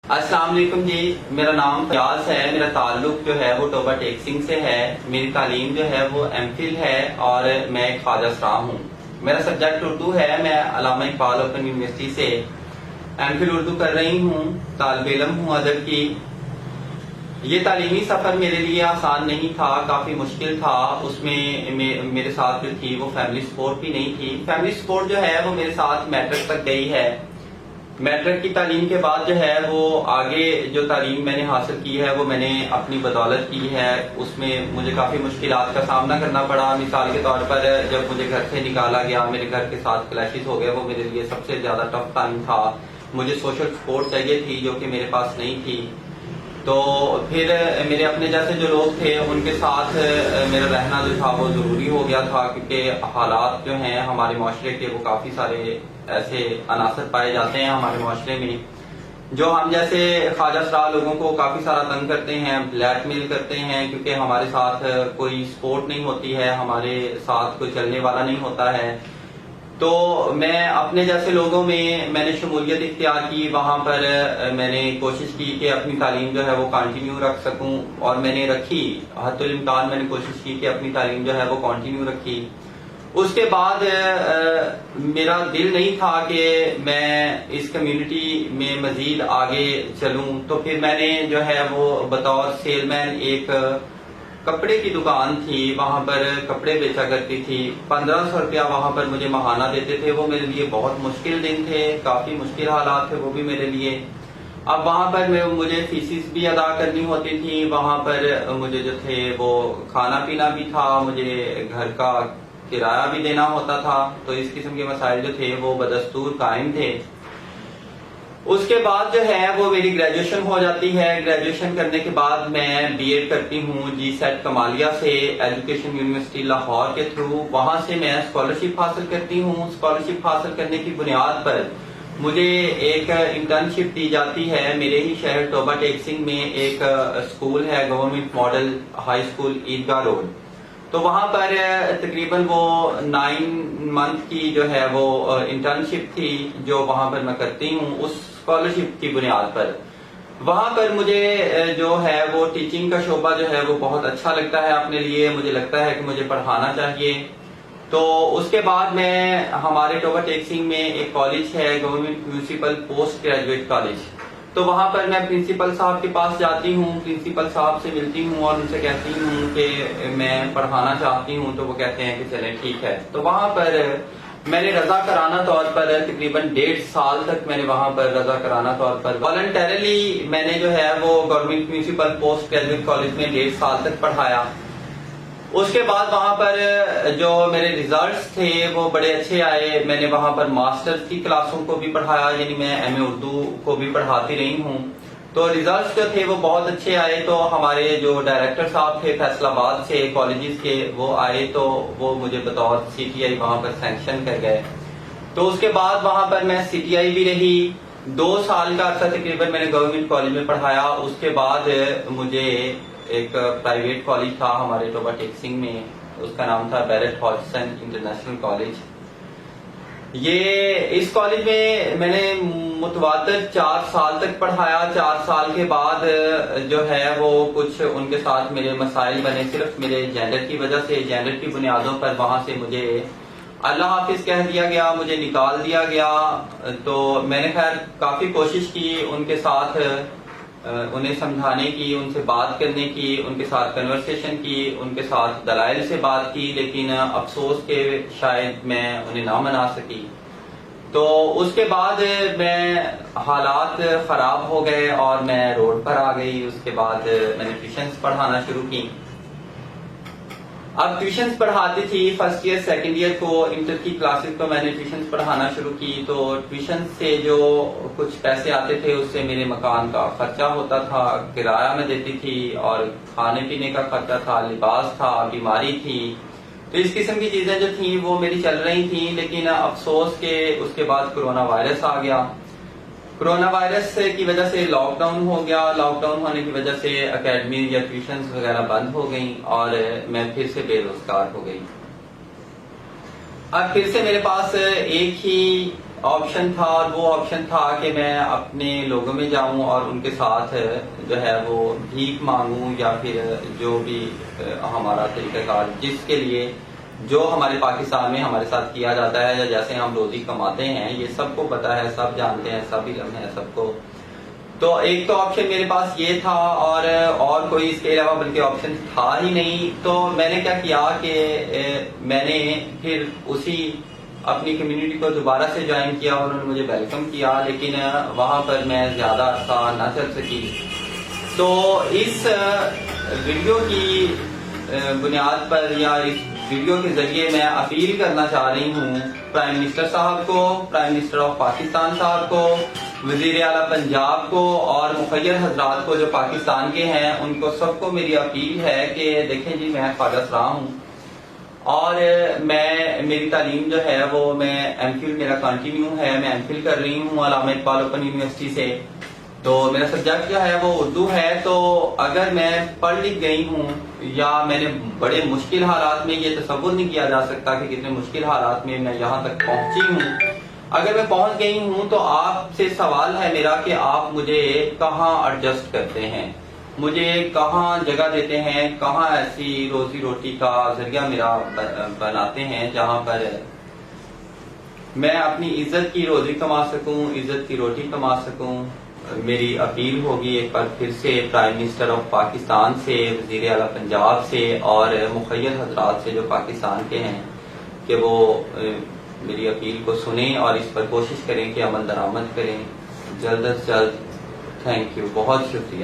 السلام علیکم جی، میرا نام فیاض ہے. میرا تعلق جو ہے وہ ٹوبہ ٹیکسنگ سے ہے. میری تعلیم جو ہے وہ ایم فل ہے اور میں ایک خواجہ سرا ہوں. میرا سبجیکٹ اردو ہے. میں علامہ اقبال اوپن یونیورسٹی سے ایم فل اردو کر رہی ہوں. طالب علم ہوں ادب کی. یہ تعلیمی سفر میرے لیے آسان نہیں تھا، کافی مشکل تھا. اس میں میرے ساتھ جو تھی وہ فیملی سپورٹ بھی نہیں تھی. فیملی سپورٹ جو ہے وہ میرے ساتھ میٹرک تک گئی ہے. میٹرک کی تعلیم کے بعد جو ہے وہ آگے جو تعلیم میں نے حاصل کی ہے وہ میں نے اپنی بدولت کی ہے. اس میں مجھے کافی مشکلات کا سامنا کرنا پڑا. مثال کے طور پر جب مجھے گھر سے نکالا گیا، میرے گھر کے ساتھ کلیشز ہو گئے، وہ میرے لیے سب سے زیادہ ٹف ٹائم تھا. مجھے سوشل سپورٹ چاہیے تھی جو کہ میرے پاس نہیں تھی. تو پھر میرے اپنے جیسے جو لوگ تھے ان کے ساتھ میرا رہنا جو تھا وہ ضروری ہو گیا تھا، کیونکہ حالات جو ہیں ہمارے معاشرے کے وہ کافی سارے ایسے عناصر پائے جاتے ہیں ہمارے معاشرے میں جو ہم جیسے خواجہ سرا لوگوں کو کافی سارا تنگ کرتے ہیں، بلیک میل کرتے ہیں، کیونکہ ہمارے ساتھ کوئی سپورٹ نہیں ہوتی ہے، ہمارے ساتھ کوئی چلنے والا نہیں ہوتا ہے. تو میں اپنے جیسے لوگوں میں نے شمولیت اختیار کی. وہاں پر میں نے کوشش کی کہ اپنی تعلیم جو ہے وہ کنٹینیو رکھ سکوں، اور میں نے رکھی. حد الامکان میں نے کوشش کی کہ اپنی تعلیم جو ہے وہ کنٹینیو رکھی. اس کے بعد میرا دل نہیں تھا کہ میں اس کمیونٹی میں مزید آگے چلوں. تو پھر میں نے جو ہے وہ بطور سیل مین ایک کپڑے کی دکان تھی، وہاں پر کپڑے بیچا کرتی تھی. 1500 روپیہ وہاں پر مجھے ماہانہ دیتے تھے. وہ میرے لیے بہت مشکل دن تھے، کافی مشکل حالات تھے وہ بھی میرے لیے. اب وہاں پر مجھے فیسز بھی ادا کرنی ہوتی تھی. وہاں پر مجھے جو تھے وہ کھانا پینا بھی تھا، مجھے گھر کا کرایہ بھی دینا ہوتا تھا. تو اس قسم کے مسائل جو تھے وہ بدستور قائم تھے. اس کے بعد جو ہے وہ میری گریجویشن ہو جاتی ہے. گریجویشن کرنے کے بعد میں بی ایڈ کرتی ہوں جی سیٹ کمالیہ سے، ایجوکیشن یونیورسٹی لاہور کے تھرو. وہاں سے میں اسکالرشپ حاصل کرتی ہوں. اسکالرشپ حاصل کرنے کی بنیاد پر مجھے ایک انٹرنشپ دی جاتی ہے. میرے ہی شہر ٹوبہ ٹیکسنگ میں ایک اسکول ہے، گورنمنٹ ماڈل ہائی اسکول، عیدگاہ روڈ. تو وہاں پر تقریباً وہ 9 منتھ کی جو ہے وہ انٹرنشپ تھی جو وہاں پر میں کرتی ہوں اس اسکالرشپ کی بنیاد پر. وہاں پر مجھے جو ہے وہ ٹیچنگ کا شعبہ جو ہے وہ بہت اچھا لگتا ہے اپنے لیے. مجھے لگتا ہے کہ مجھے پڑھانا چاہیے. تو اس کے بعد میں ہمارے ٹوبہ ٹیکسنگ میں ایک کالج ہے، government municipal post graduate college. تو وہاں پر میں پرنسپل صاحب کے پاس جاتی ہوں، پرنسپل صاحب سے ملتی ہوں اور ان سے کہتی ہوں کہ میں پڑھانا چاہتی ہوں. تو وہ کہتے ہیں کہ چلیں ٹھیک ہے. تو وہاں پر میں نے رضا کرانہ طور پر تقریباً 1.5 سال تک میں نے وہاں پر رضا کرانہ طور پر والنٹیرلی میں نے جو ہے وہ government municipal post graduate college میں 1.5 سال تک پڑھایا. اس کے بعد وہاں پر جو میرے ریزلٹس تھے وہ بڑے اچھے آئے. میں نے وہاں پر ماسٹرز کی کلاسوں کو بھی پڑھایا، یعنی میں ایم اے اردو کو بھی پڑھاتی رہی ہوں. تو ریزلٹس جو تھے وہ بہت اچھے آئے. تو ہمارے جو ڈائریکٹر صاحب تھے فیصل آباد سے کالجز کے، وہ آئے تو وہ مجھے بطور سی ٹی آئی وہاں پر سینکشن کر گئے. تو اس کے بعد وہاں پر میں سی ٹی آئی بھی رہی. 2 سال کا عرصہ تقریباً میں نے گورنمنٹ کالج میں پڑھایا. اس کے بعد مجھے ایک پرائیویٹ کالج تھا ہمارے ٹوبہ ٹیکسنگ میں، اس کا نام تھا بیرٹ ہاجسن انٹرنیشنل کالج. یہ اس کالج میں نے متواتر 4 سال تک پڑھایا. 4 سال کے بعد جو ہے وہ کچھ ان کے ساتھ میرے مسائل بنے، صرف میرے جینڈر کی وجہ سے. جینڈر کی بنیادوں پر وہاں سے مجھے اللہ حافظ کہہ دیا گیا، مجھے نکال دیا گیا. تو میں نے خیر کافی کوشش کی ان کے ساتھ انہیں سمجھانے کی، ان سے بات کرنے کی، ان کے ساتھ کنورسیشن کی، ان کے ساتھ دلائل سے بات کی، لیکن افسوس کہ شاید میں انہیں نہ منا سکی. تو اس کے بعد میں حالات خراب ہو گئے اور میں روڈ پر آ گئی. اس کے بعد میں نے ٹیوشنز پڑھانا شروع کی. اب ٹیوشنز پڑھاتی تھی فرسٹ ایئر سیکنڈ ایئر کو، انٹر کی کلاسز کو میں نے ٹیوشنز پڑھانا شروع کی. تو ٹیوشنز سے جو کچھ پیسے آتے تھے اس سے میرے مکان کا خرچہ ہوتا تھا، کرایہ میں دیتی تھی، اور کھانے پینے کا خرچہ تھا، لباس تھا، بیماری تھی. تو اس قسم کی چیزیں جو تھیں وہ میری چل رہی تھیں. لیکن افسوس کہ اس کے بعد کرونا وائرس آ گیا. کرونا وائرس کی وجہ سے لاک ڈاؤن ہو گیا. لاک ڈاؤن ہونے کی وجہ سے اکیڈمی یا ٹیوشنز وغیرہ بند ہو گئیں اور میں پھر سے بے روزگار ہو گئی. اب پھر سے میرے پاس ایک ہی آپشن تھا، اور وہ آپشن تھا کہ میں اپنے لوگوں میں جاؤں اور ان کے ساتھ جو ہے وہ بھیک مانگوں، یا پھر جو بھی ہمارا طریقہ کار جس کے لیے جو ہمارے پاکستان میں ہمارے ساتھ کیا جاتا ہے، یا جیسے ہم روزی کماتے ہیں، یہ سب کو پتا ہے، سب جانتے ہیں، سب علم ہے سب کو. تو ایک تو آپشن میرے پاس یہ تھا، اور کوئی اس کے علاوہ بلکہ آپشن تھا ہی نہیں. تو میں نے کیا کیا کہ میں نے پھر اسی اپنی کمیونٹی کو دوبارہ سے جوائن کیا، اور انہوں نے مجھے ویلکم کیا، لیکن وہاں پر میں زیادہ عرصہ نہ چل سکی. تو اس ویڈیو کی بنیاد پر یا اس ویڈیو کے ذریعے میں اپیل کرنا چاہ رہی ہوں پرائم منسٹر صاحب کو، پرائم منسٹر آف پاکستان صاحب کو، وزیر اعلیٰ پنجاب کو، اور مخیر حضرات کو جو پاکستان کے ہیں، ان کو سب کو میری اپیل ہے کہ دیکھیں جی، میں خواجہ اسرار ہوں، اور میری تعلیم جو ہے وہ میں ایم فل میرا کنٹینیو ہے، میں ایم فل کر رہی ہوں علامہ اقبال اوپن یونیورسٹی سے. تو میرا سبجیکٹ جو ہے وہ اردو ہے. تو اگر میں پڑھ لکھ گئی ہوں، یا میں نے بڑے مشکل حالات میں، یہ تصور نہیں کیا جا سکتا کہ کتنے مشکل حالات میں یہاں تک پہنچی ہوں، اگر میں پہنچ گئی ہوں، تو آپ سے سوال ہے میرا کہ آپ مجھے کہاں ایڈجسٹ کرتے ہیں، مجھے کہاں جگہ دیتے ہیں، کہاں ایسی روزی روٹی کا ذریعہ میرا بناتے ہیں جہاں پر میں اپنی عزت کی روزی کما سکوں، عزت کی روٹی کما سکوں. میری اپیل ہوگی ایک بار پھر سے پرائم منسٹر آف پاکستان سے، وزیر اعلیٰ پنجاب سے، اور مخیر حضرات سے جو پاکستان کے ہیں، کہ وہ میری اپیل کو سنیں اور اس پر کوشش کریں کہ عمل درآمد کریں جلد از جلد. تھینک یو، بہت شکریہ.